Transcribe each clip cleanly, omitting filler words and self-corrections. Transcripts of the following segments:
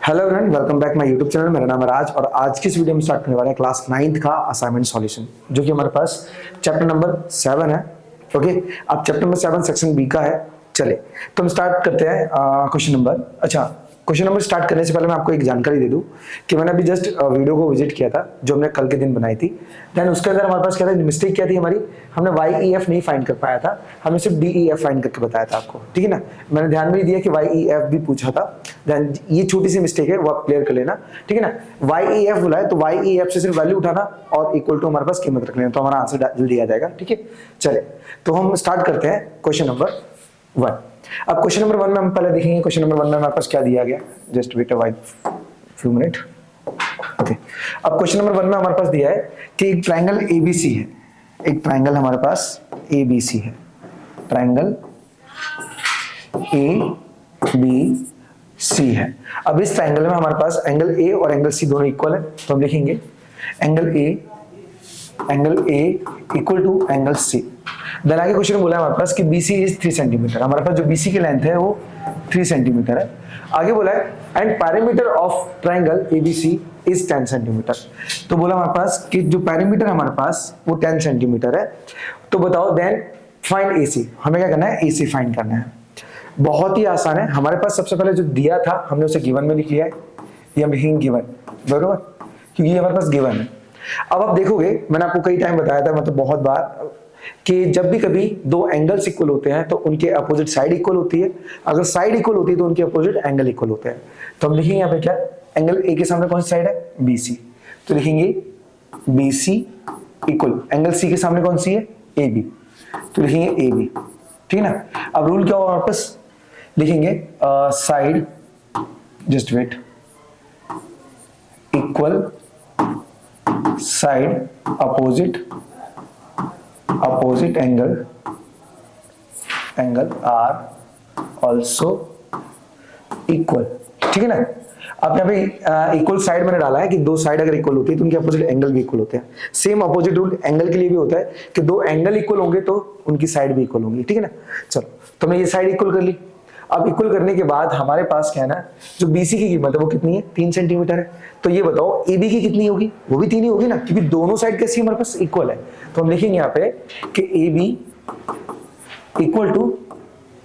Hello friend, welcome back my YouTube channel. मेरा नाम है राज और आज की इस वीडियो में स्टार्ट करने वाला है क्लास 9th का असाइनमेंट सॉल्यूशन, जो कि हमारे पास चैप्टर नंबर 7 है। ओके, अब चैप्टर नंबर 7 सेक्शन बी का है। चले तो हम स्टार्ट करते हैं क्वेश्चन नंबर स्टार्ट करने से पहले मैं आपको एक जानकारी दे दूं कि मैंने अभी जस्ट वीडियो को विजिट किया था जो हमने कल के दिन बनाई थी। देन उसके अंदर हमारे पास क्या था, मिस्टेक क्या थी हमारी, हमने वाई ई एफ नहीं फाइंड कर पाया था, हमने सिर्फ डी ई एफ फाइंड करके बताया था आपको। ठीक है ना, मैंने ध्यान भी दिया कि वाई ई एफ भी पूछा था। देन ये छोटी सी मिस्टेक है, वो आप क्लियर कर लेना। ठीक है ना, वाई ई एफ बुलाए तो वाई ई एफ से सिर्फ वैल्यू उठाना और इक्वल टू हमारे पास कीमत रख लेना, तो हमारा आंसर जल्दी आ जाएगा। ठीक है, चले तो हम स्टार्ट करते हैं क्वेश्चन नंबर 1। अब क्वेश्चन नंबर 1 में हम पहले देखेंगे क्वेश्चन नंबर 1 में हमारे पास क्या दिया गया। Just wait a few minute. Okay, अब क्वेश्चन नंबर 1 में हमारे पास दिया है कि एक ट्रायंगल एबीसी है। एक ट्रायंगल हमारे पास एबीसी है, ट्रायंगल ए बी सी है। अब इस ट्रायंगल में हमारे पास एंगल ए और एंगल सी दोनों इक्वल है, तो हम लिखेंगे angle A equal to angle C. Then आगे क्वेश्चन बोला है हमारे पास कि BC इज 3 सेंटीमीटर। हमारे पास जो BC की लेंथ है वो 3 सेंटीमीटर है। आगे बोला है and parameter of triangle ABC is 10 centimetre. तो बोला हमारे पास कि जो पैरामीटर हमारे पास वो 10 सेंटीमीटर है। तो बताओ देन फाइंड AC। हमें क्या करना है, AC फाइंड करना है। बहुत ही आसान है। हमारे पास सबसे पहले जो दिया था हमने उसे गिवन में लिख लिया है, ये हम लिखेंगे गिवन, बरोबर, क्योंकि ये हमारे पास गिवन है। अब आप देखोगे, मैंने आपको कई टाइम बताया था, मतलब बहुत बार, कि जब भी कभी दो एंगल्स इक्वल होते हैं तो उनके अपोजिट साइड इक्वल होती है। अगर साइड इक्वल होती है तो उनके अपोजिट एंगल इक्वल होते हैं। तो हम लिखेंगे यहाँ पे क्या, एंगल ए के सामने कौन सी साइड है, BC, तो लिखेंगे BC इक्वल एंगल सी के सामने कौन सी है, AB, तो लिखेंगे AB। ठीक है ना। अब रूल क्या होगा वापस लिखेंगे, side, just wait, equal side opposite angle are also equal. ठीक है ना। अब यहाँ पे इक्वल साइड मैंने डाला है कि दो साइड अगर इक्वल होती है तो उनके अपोजिट एंगल भी इक्वल होते हैं। सेम अपोजिट रूल एंगल के लिए भी होता है कि दो एंगल इक्वल होंगे तो उनकी साइड भी इक्वल होंगी। ठीक है ना। चलो, तो मैं ये साइड इक्वल कर ली। अब इक्वल करने के बाद हमारे पास क्या है ना, जो BC की कीमत है वो कितनी है, 3 सेंटीमीटर है। तो ये बताओ AB की कितनी होगी, वो भी 3 ही होगी ना, क्योंकि दोनों साइड कैसी हमारे पास इक्वल है। तो हम लिखेंगे यहाँ पे कि AB equal to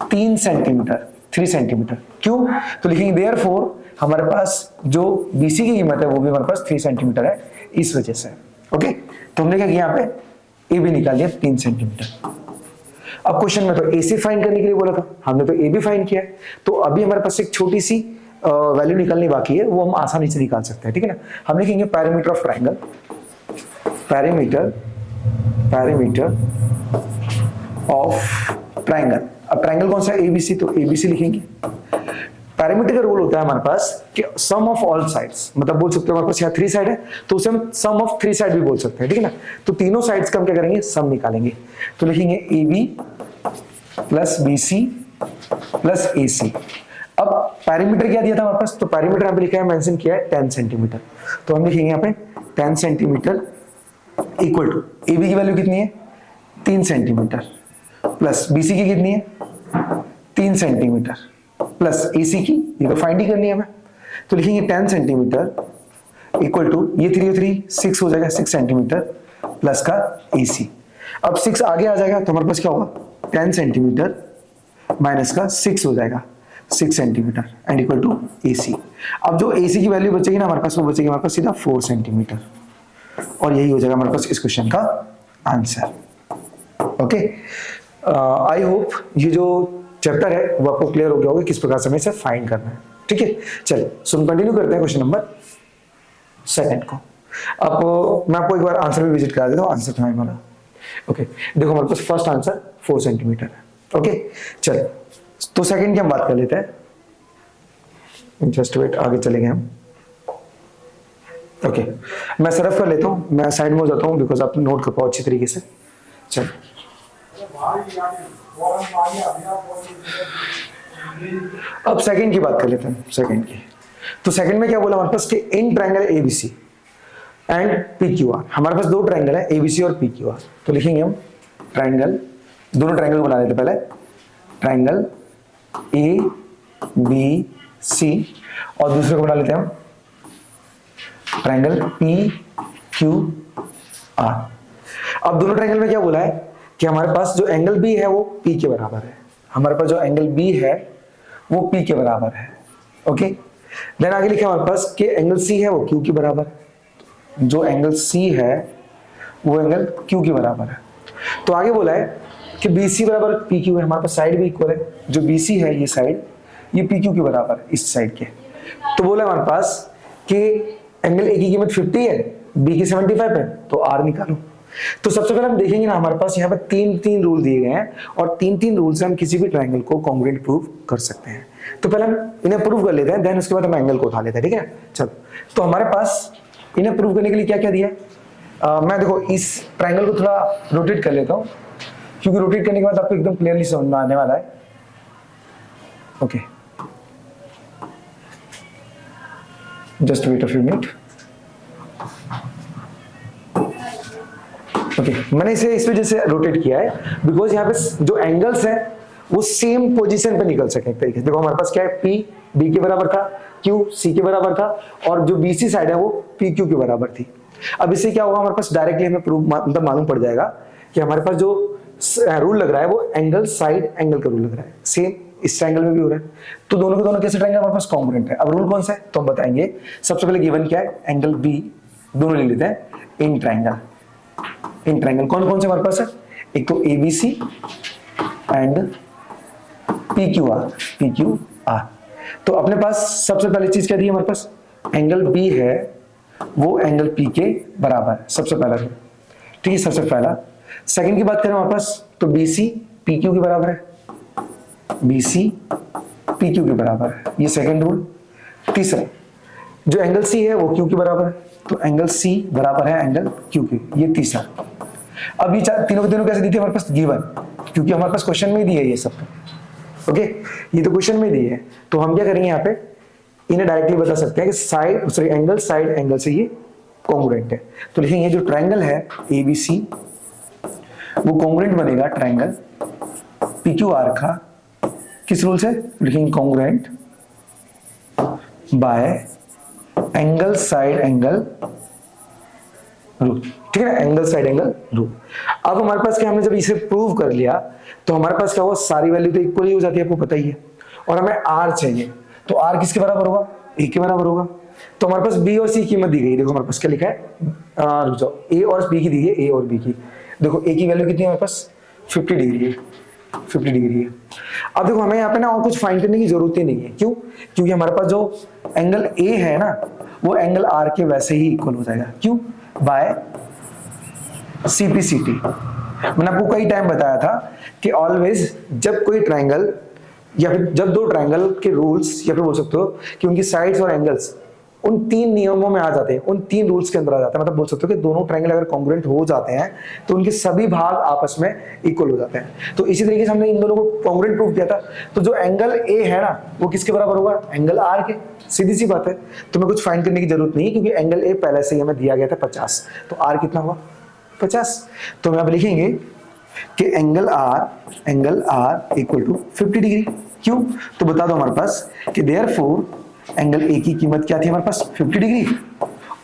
3 centimetre, 3 centimetre. क्यों, तो लिखेंगे देयरफॉर हमारे पास जो BC की कीमत है वो भी हमारे पास 3 सेंटीमीटर है, इस वजह से। ओके, तो हमने क्या किया, यहाँ पे AB निकाल लिया 3 सेंटीमीटर। अब क्वेश्चन में तो AC फाइंड करने के लिए बोला था, हमने तो AB फाइंड किया है। तो अभी हमारे पास एक छोटी सी वैल्यू निकालनी बाकी है, वो हम आसानी से निकाल सकते हैं। ठीक है ना। हम लिखेंगे parameter of triangle, parameter of triangle. अब ट्रायंगल कौन सा है, ABC, तो ABC लिखेंगे। पैरामीटर का रूल होता है हमारे पास कि सम ऑफ ऑल साइड्स, मतलब बोल सकते हो हमारे पास यहाँ 3 साइड है तो उसे हम सम ऑफ 3 साइड भी बोल सकते हैं। ठीक है ना। तो तीनों साइड्स का हम क्या करेंगे, सम निकालेंगे। तो लिखेंगे AB plus BC plus AC। अब पैरामीटर क्या दिया था हमारे पास, तो पैरामीटर यहाँ पे लिखा है, मेंशन किया है 10 सेंटीमीटर। तो हम लिखेंगे यहाँ पे 10 सेंटीमीटर इक्वल टू AB की वैल्यू कितनी है, 3 सेंटीमीटर, प्लस BC की कितनी है, 3 सेंटीमीटर, प्लस AC की, ये तो फाइंड ही करनी है हमें। तो लिखेंगे 10 सेंटीमीटर इक्वल टू, ये 3 और 3 6 हो जाएगा, 6 सेंटीमीटर प्लस का AC। अब 6 आगे आ जाएगा तो हमारे पास क्या होगा, 10 सेंटीमीटर माइनस का 6 हो जाएगा, 6 centimetre and equal to AC। अब जो AC की वैल्यू बचेगी ना हमारे पास, वो बचेगी हमारे पास सीधा 4 सेंटीमीटर, और यही हो जाएगा हमारे पास इस क्वेश्चन का आंसर। ओके, आई होप ये जो चैप्टर है वो आपको क्लियर हो गया होगा किस प्रकार से हमें इसे फाइंड करना है। ठीक है, चलिए सो हम कंटिन्यू करते हैं क्वेश्चन नंबर 2 को। अब मैं आपको एक बार आंसर भी विजिट करा देता हूँ, आंसर था हमारा। ओके, देखो हमारे पास फर्स्ट आंसर 4 सेंटीमीटर है। ओके, चलिए तो सेकंड की हम बात कर लेते हैं। जस्ट वेट, आगे चलेंगे हम। ओके, मैं सरफ कर लेता हूँ, मैं साइड में हो जाता हूँ बिकॉज आप नोट कर पाओ अच्छी तरीके से। चलिए अब सेकंड की बात कर लेते हैं। सेकंड की, तो सेकंड में क्या बोला हमारे पास कि in triangle ABC and PQR, हमारे पास दो ट्रायंगल है ABC और PQR। तो लिखेंगे हम ट्रायंगल, दोनों ट्रायंगल बना लेते हैं पहले, ट्रायंगल ABC और दूसरे को बना लेते हैं हम ट्रायंगल पी क्यू आर। अब दोनों ट्रायंगल में क्या बोला है कि हमारे पास जो एंगल बी है वो पी के बराबर है, हमारे पास जो एंगल बी है वो पी के बराबर है। ओके, देन आगे लिखा हमारे पास कि एंगल सी है वो क्यू के बराबर है, जो एंगल सी है वो एंगल क्यू के बराबर है। तो आगे बोला है कि बी सी बराबर पी क्यू है, हमारे पास साइड भी इक्वल है, जो बी सी है ये साइड ये पी क्यू के बराबर है इस साइड के। तो बोला हमारे पास कि एंगल ए की कीमत 50 है, बी की 75 है, तो आर निकालो। तो सबसे पहले हम देखेंगे ना, हमारे पास यहाँ पर तीन रूल दिए गए हैं और तीन रूल से हम किसी भी ट्रायंगल को कॉन्ग्रुएंट प्रूव कर सकते हैं। तो पहले हम इन्हें प्रूव कर लेते हैं, देन उसके बाद हम एंगल को उठा लेते हैं, ठीक है। चलो, तो हमारे पास इन्हें प्रूव करने के लिए क्या क्या दिया है, मैं देखो इस ट्रायंगल को थोड़ा रोटेट कर लेता हूँ, क्योंकि रोटेट करने के बाद आपको एकदम क्लियरली समझ में आने वाला है। Okay, just wait a few minute. Okay, मैंने इसे इस वजह से रोटेट किया है बिकॉज यहाँ पे जो एंगल्स हैं वो सेम पोजीशन पे निकल सके एक तरीके से। देखो हमारे पास क्या है, पी बी के बराबर था, क्यू सी के बराबर था, और जो बीसी साइड है वो पी क्यू के बराबर थी। अब इससे क्या होगा, हमारे पास डायरेक्टली हमें प्रूव मतलब मालूम पड़ जाएगा कि हमारे पास जो रूल लग रहा है वो एंगल साइड एंगल का रूल लग रहा है, सेम इस ट्रायंगल में भी हो रहा है। तो दोनों के दोनों कैसे ट्रायंगल हमारे पास कॉन्ग्रुएंट है। अब रूल कौन सा है तो हम बताएंगे। सबसे पहले गिवन क्या है, एंगल बी दोनों ले लेते हैं इन ट्रायंगल। इन ट्रायंगल कौन कौन से हमारे पास है, एक तो ABC and P Q R. तो अपने पास सबसे पहली चीज क्या दी है, हमारे पास एंगल बी है वो एंगल पी के बराबर है, सबसे पहला रूल, ठीक है, सबसे पहला। सेकंड की बात करें हमारे पास तो बीसी पी क्यू के बराबर है, बीसी पी क्यू के बराबर है, ये सेकंड रूल। तीसरा, जो एंगल सी है वो क्यू के बराबर है, तो एंगल सी बराबर है एंगल क्यू के, ये तीसरा। अब ये तीनों के तीनों कैसे दी थी हमारे पास, गिवन, क्योंकि हमारे पास क्वेश्चन में ही दी है ये सब। ओके, ये तो क्वेश्चन में दी है, तो हम क्या करेंगे यहाँ पे इन्हें डायरेक्टली बता सकते हैं कि side sorry angle side angle से ये कॉन्ग्रुएंट है। तो लिखेंगे जो ट्रायंगल है एबीसी वो कॉन्ग्रुएंट बनेगा ट्रायंगल पीक्यूआर का, किस रूल से लिखेंगे, congruent bye angle side angle rule, ठीक है, एंगल साइड एंगल रूल। अब हमारे पास क्या, हमने जब इसे प्रूव कर लिया तो हमारे पास क्या हुआ, सारी वैल्यू तो इक्वल ही हो जाती है, आपको पता ही है, और हमें आर चाहिए, तो आर किसके बराबर होगा, ए के बराबर होगा। तो हमारे पास बी और सी की कीमत दी गई, देखो हमारे पास क्या लिखा है, रुक जाओ, ए और बी की दी है, ए और बी की। देखो ए की वैल्यू कितनी है हमारे पास 50 डिग्री है, 50 डिग्री है। अब देखो हमें यहाँ पे ना और कुछ फाइंड करने की जरूरत ही नहीं है, क्यों, क्योंकि हमारे पास जो एंगल ए है ना वो एंगल आर के वैसे ही इक्वल हो जाएगा, क्यों, बाय सीपीसीटी। मैंने आपको कई टाइम बताया था कि ऑलवेज जब कोई ट्रायंगल या फिर जब दो ट्रायंगल के रूल्स या फिर बोल सकते हो कि उनकी साइड्स और एंगल्स उन तीन नियमों में आ जाते हैं, उन तीन रूल्स के अंदर आ जाते हैं, मतलब बोल सकते हो कि दोनों ट्रायंगल अगर कॉन्ग्रुएंट हो जाते हैं तो उनके सभी भाग आपस में इक्वल हो जाते हैं। तो इसी तरीके से हमने इन दोनों को कॉन्ग्रुएंट प्रूव किया था। तो जो एंगल ए है ना वो किसके बराबर होगा, एंगल आर के, सीधी सी बात है, तुम्हें कुछ फाइंड करने की जरूरत नहीं, क्योंकि एंगल ए पहले से ही हमें दिया गया था 50, तो आर कितना हुआ 50। तो हम यहाँ पे लिखेंगे कि angle are equal to 50 degree, क्यों, तो बता दो हमारे पास कि देयरफॉर एंगल ए की कीमत क्या थी हमारे पास 50 डिग्री,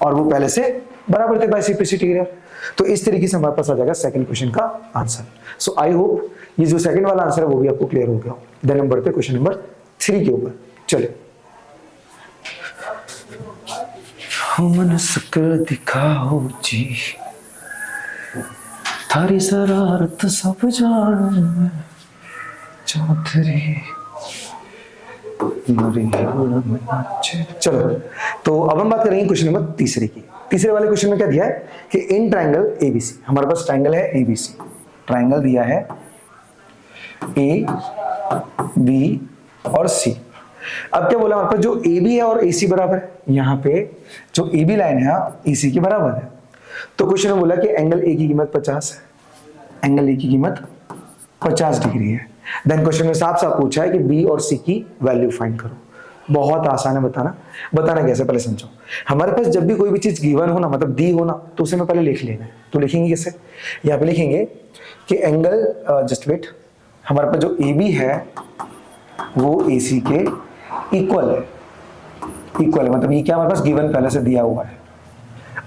और वो पहले से बराबर थे बाय सीपीसीटी। तो इस तरीके से हमारे पास आ जाएगा सेकंड क्वेश्चन का आंसर। सो आई होप ये जो सेकंड वाला आंसर है वो भी आपको क्लियर हो गया। देन हम बढ़ते क्वेश्चन नंबर 3 के ऊपर, चले। मन शक्कर दिखाओ जी, थारी शरारत सब जान चौधरी। चलो, तो अब हम बात करेंगे क्वेश्चन नंबर तीसरे की। तीसरे वाले क्वेश्चन में क्या दिया है कि इन ट्रायंगल एबीसी, हमारे पास ट्रायंगल है एबीसी, ट्रायंगल दिया है ए बी और सी। अब क्या बोला हमारे पास, जो ए बी है और ए सी बराबर है, यहाँ पे जो ए बी लाइन है ए सी के बराबर है। तो क्वेश्चन में बोला कि एंगल ए की कीमत 50 है, एंगल ए की कीमत 50 डिग्री है। देन क्वेश्चन में साफ साफ पूछा है कि बी और सी की वैल्यू फाइंड करो। बहुत आसान है बताना कैसे, पहले समझो। हमारे पास जब भी कोई भी चीज गिवन हो ना, मतलब दी हो ना, तो उसे मैं पहले लिख लेना है। तो लिखेंगे कैसे, यहाँ पे लिखेंगे कि एंगल जस्ट वेट, हमारे पास जो ए बी है वो ए सी के इक्वल है, इक्वल है, मतलब ये क्या हमारे पास गिवन पहले से दिया हुआ है।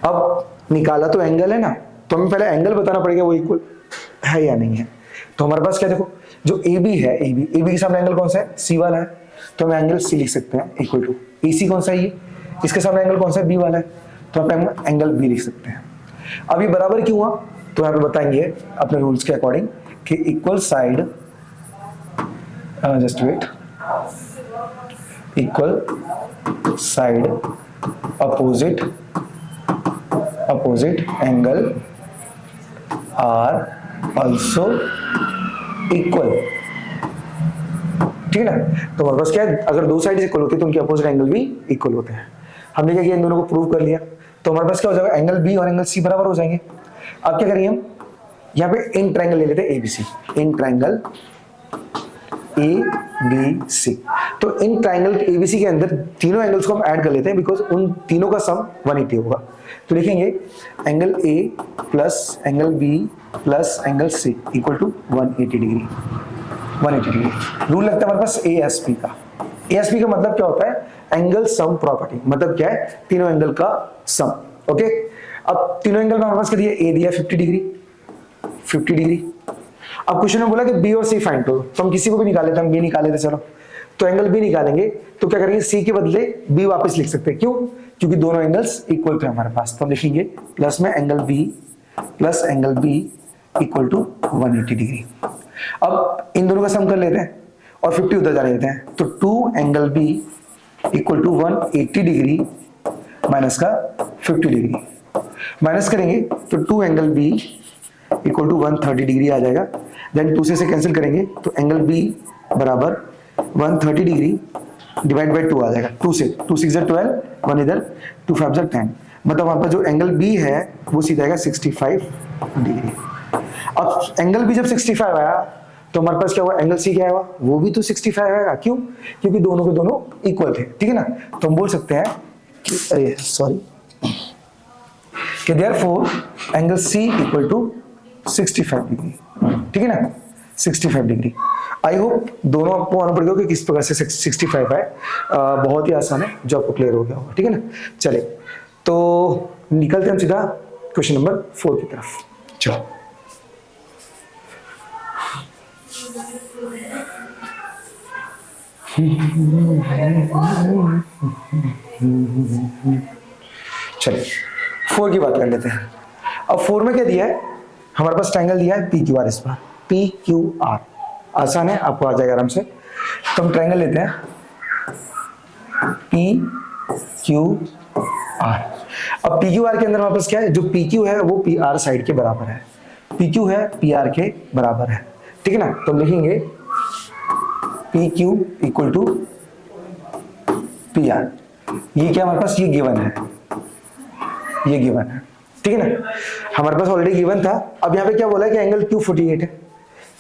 अब निकाला तो एंगल है ना, तो हमें पहले एंगल बताना पड़ेगा वो इक्वल है या नहीं है। तो हमारे पास क्या देखो, जो ए बी है, ए बी के सामने एंगल कौन सा है, सी वाला है, तो हम एंगल सी लिख सकते हैं इक्वल टू ए सी कौन सा है, ये इसके सामने एंगल कौन सा है, बी वाला है, तो हम एंगल बी लिख सकते हैं। अब ये बराबर क्यों हुआ, तो यहाँ पे बताएंगे अपने रूल्स के अकॉर्डिंग कि equal side, just wait, equal side opposite angle are also equal, ठीक है ना। तो हमारे पास क्या है, अगर दो साइड इक्वल होती है तो उनके अपोजिट एंगल भी इक्वल होते हैं। हमने क्या किया, इन दोनों को प्रूव कर लिया, तो हमारे पास क्या हो जाएगा, एंगल बी और एंगल सी बराबर हो जाएंगे। अब क्या करेंगे हम, यहाँ पे इन ट्रायंगल ले लेते हैं एबीसी, इन ट्रायंगल ABC, तो इन ट्रायंगल ABC के अंदर तीनों एंगल्स को हम ऐड कर लेते हैं, बिकॉज उन तीनों का सम 180 होगा। तो लिखेंगे angle A plus angle B plus angle C equal to 180 degree. 180 degree rule लगता है हमारे पास ASP का। ASP का मतलब क्या होता है, एंगल सम प्रॉपर्टी, मतलब क्या है, तीनों एंगल का सम। ओके, अब तीनों एंगल में हमारे पास क्या दिया, A दिया 50 डिग्री, 50 डिग्री। अब क्वेश्चन में बोला कि बी और सी फाइंड करो, तो हम किसी को भी निकाल लेते हैं, हम बी निकाले थे, चलो तो एंगल बी निकालेंगे, तो क्या करेंगे, सी के बदले बी वापस लिख सकते हैं, क्यों, क्योंकि दोनों एंगल्स इक्वल थे हमारे पास। तो हम लिखेंगे प्लस में angle B plus angle B equal to 180 degree. अब इन दोनों का सम कर लेते हैं और 50 उधर जा लेते हैं, तो 2 angle B equal to 180 degree minus का 50 डिग्री, माइनस करेंगे तो 2 angle B equal to 130 degree आ जाएगा। देन 2 से कैंसिल करेंगे तो एंगल बी बराबर 130 डिग्री डिवाइड बाई 2 आ जाएगा। 2 से 2 6 12, 1 इधर, 2 5 10, मतलब वहां पर जो एंगल बी है वो सीधा आएगा 65 डिग्री। अब एंगल बी जब 65 आया तो हमारे पास क्या हुआ, एंगल सी क्या आया, वो भी तो 65 आएगा, क्यों, क्योंकि दोनों के दोनों इक्वल थे, ठीक है ना। तो हम बोल सकते हैं कि कि therefore angle C equal to 65 degree, ठीक है ना, 65 डिग्री। आई होप दोनों आपको मालूम पड़ गया कि किस प्रकार से 65 है, बहुत ही आसान है, जो आपको क्लियर हो गया होगा, ठीक है ना। चले तो निकलते हैं हम सीधा क्वेश्चन नंबर 4 की तरफ। चलो चलिए 4 की बात कर लेते हैं। अब 4 में क्या दिया है, हमारे पास ट्रायंगल दिया है PQR, इस बार PQR आसान है, आपको आ जाएगा आराम से। तो हम ट्रायंगल लेते हैं PQR। अब PQR के अंदर हमारे पास क्या है, जो PQ है वो PR साइड के बराबर है, PQ है PR के बराबर है, ठीक है ना। तो हम लिखेंगे PQ इक्वल टू PR। ये क्या हमारे पास, ये गिवन है, ये गिवन है, ठीक है ना, हमारे पास ऑलरेडी गिवन था। अब यहाँ पे क्या बोला है कि एंगल Q 48 है,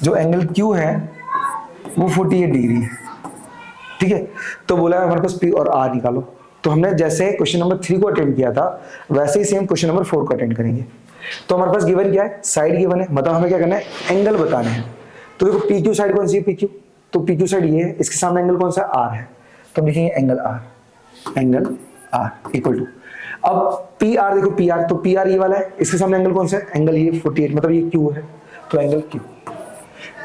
जो एंगल Q है वो 48 डिग्री है, ठीक है। तो बोला है हमारे पास P और R निकालो। तो हमने जैसे क्वेश्चन नंबर 3 को अटेंड किया था वैसे ही सेम क्वेश्चन नंबर 4 को अटेंड करेंगे। तो हमारे पास गिवन क्या है, साइड गिवन है, मतलब हमें क्या करना है, एंगल बताने हैं। तो देखो PQ साइड कौन सी है, PQ, तो PQ साइड ये है, इसके सामने एंगल कौन सा, R है, तो हम लिखेंगे एंगल R इक्वल टू, अब PR देखो PR, तो PR ये वाला है, इसके सामने एंगल कौन सा है, एंगल ये 48, मतलब ये Q है, तो एंगल Q,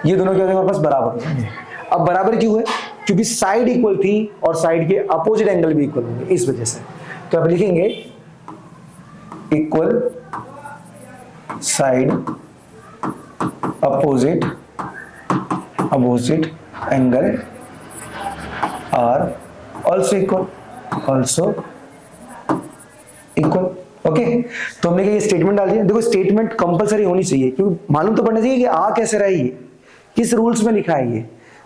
ये दोनों क्या हो जाएंगे हमारे पास, बराबर हो जाएंगे। अब बराबर क्यों है, क्योंकि साइड इक्वल थी और साइड के अपोजिट एंगल भी इक्वल होंगे, इस वजह से। तो अब लिखेंगे equal side opposite angle are also equal, okay. तो हमने ये स्टेटमेंट डाल दिया। देखो स्टेटमेंट कंपलसरी होनी चाहिए, क्योंकि मालूम तो पड़ना चाहिए कि आ कैसे रहा है, ये किस रूल्स में लिखा है ये।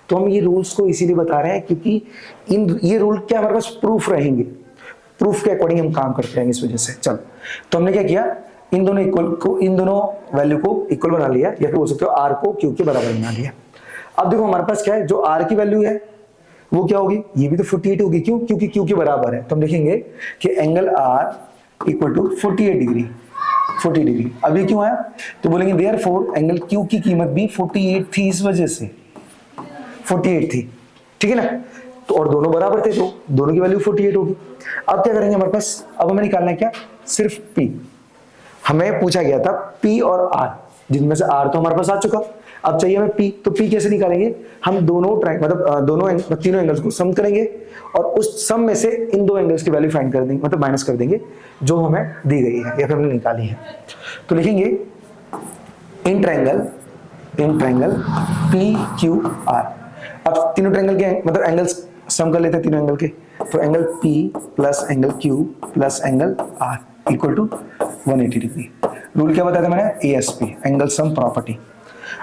तो हम ये रूल्स को इसीलिए बता रहे हैं क्योंकि ये रूल क्या हमारे पास प्रूफ रहेंगे, प्रूफ के अकॉर्डिंग हम काम करते हैं इस वजह से। चलो तो हमने क्या किया, इन दोनों वैल्यू को इक्वल बना लिया, या फिर बोल सकते हो आर को क्यू के बराबर बना लिया। अब देखो हमारे पास क्या है, जो आर की वैल्यू है वो क्या होगी, ये भी तो 48 होगी, क्यों, क्योंकि क्यू के बराबर है। तो हम लिखेंगे कि angle are equal to 48 degree, 40 degree. अभी क्यों आया, तो बोलेंगे देयरफॉर एंगल क्यू की कीमत भी 48 थी, इस वजह से 48 थी, ठीक है ना। तो और दोनों बराबर थे तो दोनों की वैल्यू 48 होगी। अब क्या करेंगे हमारे पास, अब हमें निकालना है क्या, सिर्फ P। हमें पूछा गया था P और R, जिनमें से R तो हमारे पास आ चुका, अब चाहिए हमें P। तो P कैसे निकालेंगे, हम दोनों तीनों एंगल्स को सम करेंगे और उस सम में से इन दो एंगल्स की वैल्यू फाइंड कर देंगे, मतलब माइनस कर देंगे जो हमें दी गई है या फिर हमने निकाली है। तो लिखेंगे इन ट्रायंगल PQR। अब तीनों ट्रायंगल के मतलब एंगल्स सम कर लेते हैं तीनों एंगल के, तो angle P plus angle Q plus angle R equal to 180 degree. Rule क्या बताया था मैंने, ASP, एंगल सम प्रॉपर्टी।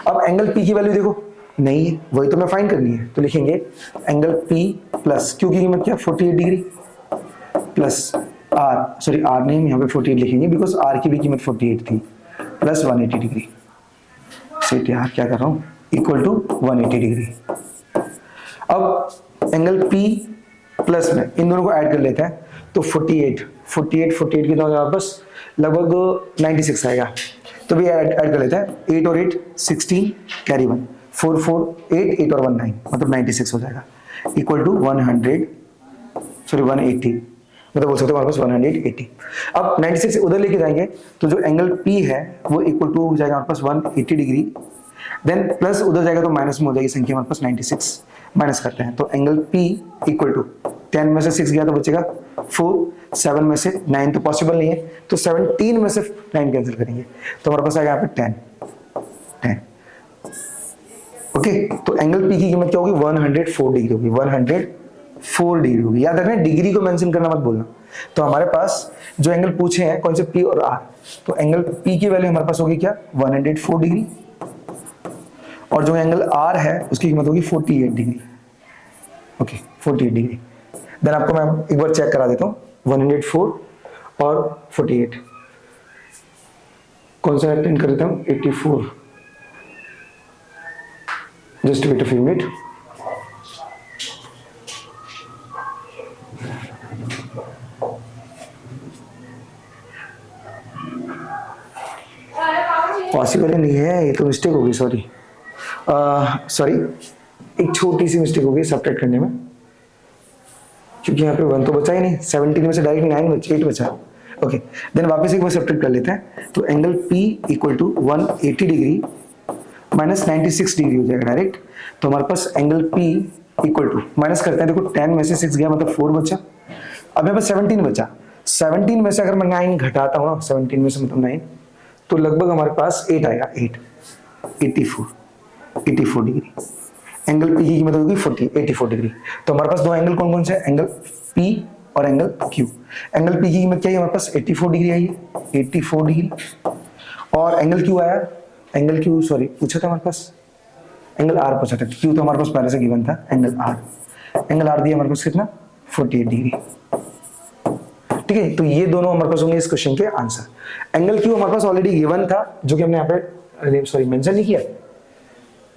अब एंगल P की वैल्यू देखो नहीं है, वही तो मैं फाइंड करनी है, तो लिखेंगे एंगल P प्लस Q की कीमत क्या 48 डिग्री प्लस R नहीं, हम यहाँ पे 48 लिखेंगे बिकॉज R की भी कीमत 48 थी, प्लस 180 डिग्री। सेट यार क्या कर रहा हूँ, इक्वल टू 180 डिग्री। अब एंगल P प्लस में इन दोनों को ऐड कर लेते हैं, तो 48 की तो बस लगभग 96 आएगा, तो भी ऐड कर लेते हैं, 8 और 8 16 कैरी 1 4 4 8 और 1 9 मतलब 96 हो जाएगा, इक्वल टू 180 मतलब बोल सकते हो हमारे पास 180। अब 96 से उधर लेके जाएंगे तो जो एंगल P है वो इक्वल टू हो जाएगा हमारे पास 180 डिग्री, देन प्लस उधर जाएगा तो माइनस में हो जाएगी संख्या हमारे पास 96, माइनस करते हैं तो एंगल P इक्वल टू 10 में से 6 गया तो बचेगा 4, 7 में से 9 तो पॉसिबल नहीं है, तो 17 में से 9 कैंसिल करेंगे तो हमारे पास आएगा यहाँ पे 10। ओके, तो एंगल P की कीमत क्या होगी, 104 डिग्री होगी, 104 डिग्री होगी। याद रखना डिग्री को मेंशन करना मत बोलना। तो हमारे पास जो एंगल पूछे हैं कौन से, P और R, तो एंगल P की वैल्यू हमारे पास होगी क्या 104 डिग्री और जो एंगल R है उसकी कीमत होगी 48 डिग्री। Okay 48 degree. देन आपको मैं एक बार चेक करा देता हूँ 104 और 48 कौन सा प्रिंट कर देता हूँ, 84। Just wait a few minute. Possible नहीं है, ये तो मिस्टेक होगी, सॉरी एक छोटी सी मिस्टेक होगी सब्ट्रैक्ट करने में, क्योंकि यहाँ पे 1 तो बचा ही नहीं, 17 में से डायरेक्ट 8 बचा। ओके, देन वापस एक बार सब्ट्रैक्ट कर लेते हैं, तो angle P equal to 180 degree minus 96 degree हो जाएगा डायरेक्ट। तो हमारे पास angle P equal to minus करते हैं, देखो 10 में से 6 गया मतलब 4 बचा, अब मेरे पास 17 बचा, 17 में से अगर मैं 9 घटाता हूँ ना, 17 में से मतलब 9, तो लगभग हमारे पास 8 आएगा, 84 डिग्री। एंगल P की कीमत होगी 84 डिग्री। तो हमारे पास दो एंगल कौन कौन से, एंगल P और एंगल Q। एंगल P की कीमत क्या है हमारे पास 84 डिग्री आई है, 84 डिग्री। और एंगल Q आया, एंगल Q सॉरी पूछा था हमारे पास, एंगल R पूछा था, Q तो हमारे पास पहले से गिवन था, एंगल R दिया हमारे पास कितना 48 डिग्री। ठीक है, तो ये दोनों हमारे पास होंगे इस क्वेश्चन के आंसर। एंगल Q हमारे पास ऑलरेडी गिवन था, जो कि हमने यहाँ पे सॉरी मेंशन नहीं किया,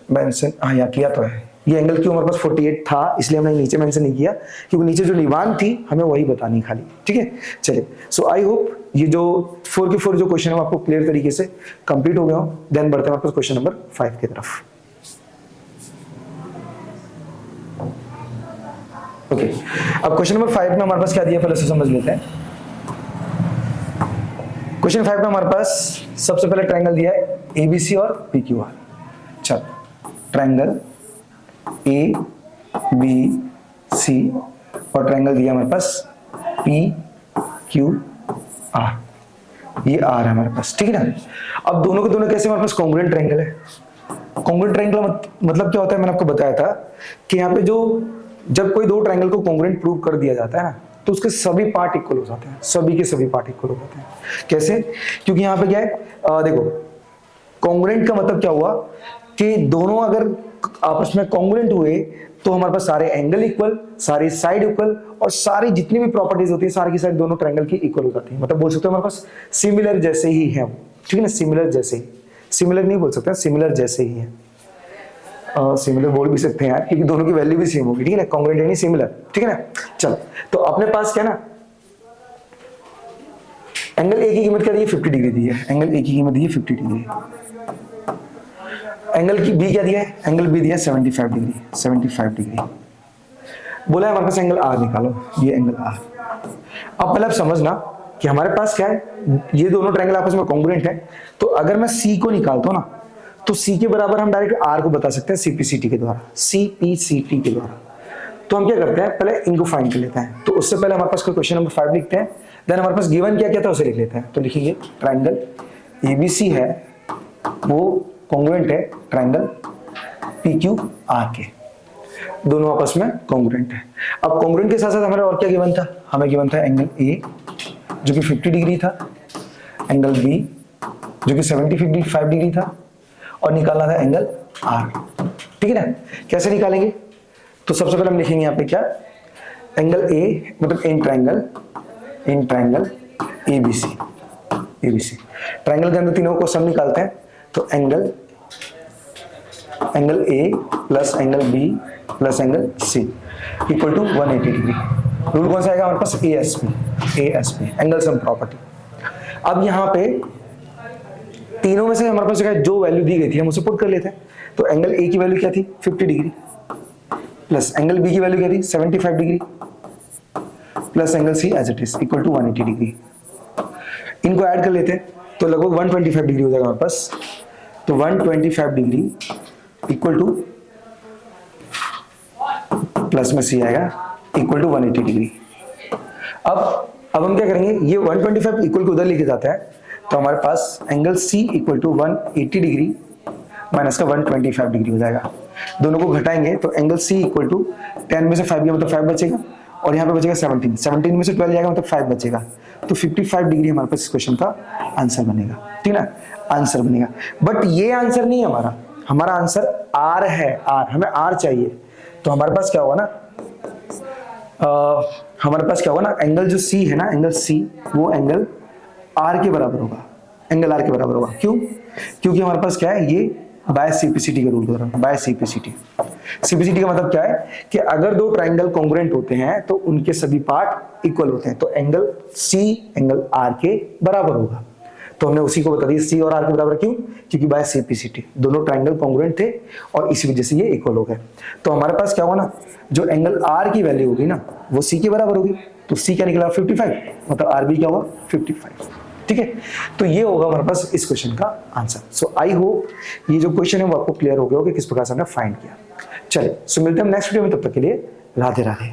मेंशन हाँ यहाँ किया तो है, ये एंगल Q हमारे पास 48 था, इसलिए हमने नीचे मेंशन नहीं किया क्योंकि नीचे जो निवान थी हमें वही बतानी खाली। ठीक है, चलिए, सो आई होप ये जो 4 के 4 जो क्वेश्चन है आपको क्लियर तरीके से कंप्लीट हो गया हो। देन बढ़ते हैं हमारे पास क्वेश्चन नंबर 5 की तरफ। ओके, अब क्वेश्चन नंबर 5 में हमारे पास क्या दिया पहले से समझ लेते हैं। क्वेश्चन 5 में हमारे पास सबसे पहले ट्रायंगल दिया है ABC और PQR। चलो, ट्रायंगल ABC और ट्रायंगल दिया हमारे पास PQR, ये R है हमारे पास। ठीक है ना, अब दोनों के दोनों कैसे हमारे पास कॉन्ग्रुएंट ट्रायंगल है। कॉन्ग्रुएंट ट्रायंगल मतलब क्या होता है, मैंने आपको बताया था कि यहाँ पे जब कोई दो ट्रायंगल को कॉन्ग्रुएंट प्रूव कर दिया जाता है ना, तो उसके सभी पार्ट इक्वल हो जाते हैं, सभी के सभी पार्ट इक्वल हो जाते हैं। कैसे, क्योंकि यहाँ पे क्या है, देखो कॉन्ग्रुएंट का मतलब क्या हुआ कि दोनों अगर आपस में कॉन्ग्रुएंट हुए तो हमारे पास सारे एंगल इक्वल, सारी साइड इक्वल और सारी जितनी भी प्रॉपर्टीज होती है सारी की सारी दोनों ट्रायंगल की इक्वल हो जाती है। मतलब बोल सकते हो हमारे पास सिमिलर जैसे ही है, ठीक है ना, सिमिलर जैसे ही, सिमिलर नहीं बोल सकते, सिमिलर जैसे ही है, सिमिलर बोल भी सकते हैं यार, क्योंकि दोनों की वैल्यू भी सेम होगी। ठीक है ना, कॉन्ग्रुएंट यानी सिमिलर। ठीक है ना, चलो, तो अपने पास क्या ना, एंगल A की कीमत क्या दी है 50 डिग्री दी है, एंगल A की कीमत दी है 50 डिग्री। एंगल की B क्या दिया है, एंगल B दिया है 75 डिग्री। बोला है हमारे पास एंगल आर निकालो, ये एंगल आर। अब पहले आप समझना कि हमारे पास क्या है, ये दोनों ट्रायंगल आपस में कॉन्ग्रुएंट है, तो अगर मैं सी को निकालता हूं ना, तो सी के बराबर हम डायरेक्ट आर को बता सकते हैं सीपीसीटी के द्वारा, सीपीसीटी के द्वारा। तो हम क्या करते हैं, पहले इनको फाइंड कर लेते हैं। तो उससे पहले हमारे पास क्वेश्चन नंबर 5 लिखते हैं, देन हमारे पास गिवन क्या क्या था उसे लिख लेते हैं। तो लिखेंगे ट्रायंगल एबीसी है वो कॉन्ग्रुएंट है ट्रायंगल पीक्यू आर के, दोनों आपस में कॉन्ग्रुएंट है। अब कॉन्ग्रुएंट के साथ साथ हमारा और क्या गिवन था, हमें गिवन था एंगल ए जो कि 50 डिग्री था, एंगल बी जो कि 75 डिग्री था, और निकालना था एंगल आर। ठीक है ना, कैसे निकालेंगे, तो सबसे पहले हम लिखेंगे यहाँ पे क्या, एंगल ए मतलब in triangle A B C, A B C triangle के अंदर तीनों को सम निकालते हैं, तो angle A plus angle B plus angle C equal to 180 degree. Rule कौन सा आएगा हमारे पास, एएसपी एंगल सम प्रॉपर्टी। अब यहाँ पे तीनों में से हमारे पास जो वैल्यू दी गई थी हम उसे पुट कर लेते हैं। तो एंगल ए की वैल्यू क्या थी 50 डिग्री, प्लस एंगल बी की वैल्यू क्या थी 75 degree, plus angle C as it is equal to 180 degree. इनको ऐड कर लेते हैं तो लगभग 125 डिग्री हो जाएगा हमारे पास। तो 125 डिग्री इक्वल टू प्लस में सी आएगा इक्वल टू 180 डिग्री। अब हम क्या करेंगे, ये 125 इक्वल टू उधर लेके जाता है, तो हमारे पास angle C equal to 180 degree minus का 125 डिग्री हो जाएगा। दोनों को घटाएंगे तो एंगल सी इक्वल टू 10 में से 5 गया मतलब 5 बचेगा, और यहाँ पे बचेगा 17 में से 12 जाएगा मतलब 5 बचेगा। तो 55 डिग्री हमारे पास इस क्वेश्चन का आंसर बनेगा। ठीक है ना, आंसर बनेगा। बट ये आंसर नहीं है हमारा आंसर आर है, आर हमें आर चाहिए। तो हमारे पास क्या होगा ना, हमारे पास क्या होगा ना, एंगल जो सी है ना, एंगल सी वो एंगल आर के बराबर होगा, एंगल आर के बराबर होगा। क्यों, क्योंकि हमारे पास क्या है, ये बाय सीपीसीटी का रूल कर रहा हूं, बाय सीपीसीटी। सीपीसीटी का मतलब क्या है कि अगर दो ट्रायंगल कॉन्ग्रुएंट होते हैं तो उनके सभी पार्ट इक्वल होते हैं, तो एंगल सी एंगल आर के बराबर होगा। तो हमने उसी को बता दिया सी और आर के बराबर, क्यों, क्योंकि बाय सीपीसीटी दोनों ट्रायंगल कॉन्ग्रुएंट थे और इसी वजह से ये इक्वल हो गए। तो हमारे पास क्या होगा ना, जो एंगल आर की वैल्यू होगी ना वो सी के बराबर होगी। तो सी क्या निकला 55, मतलब आर भी क्या होगा 55। ठीक है, तो ये होगा हमारे पास इस क्वेश्चन का आंसर। सो आई होप ये जो क्वेश्चन है वो आपको क्लियर हो गया होगा कि किस प्रकार से हमने फाइंड किया। चलिए, सो मिलते हैं नेक्स्ट वीडियो में, तब तक के लिए राधे राधे।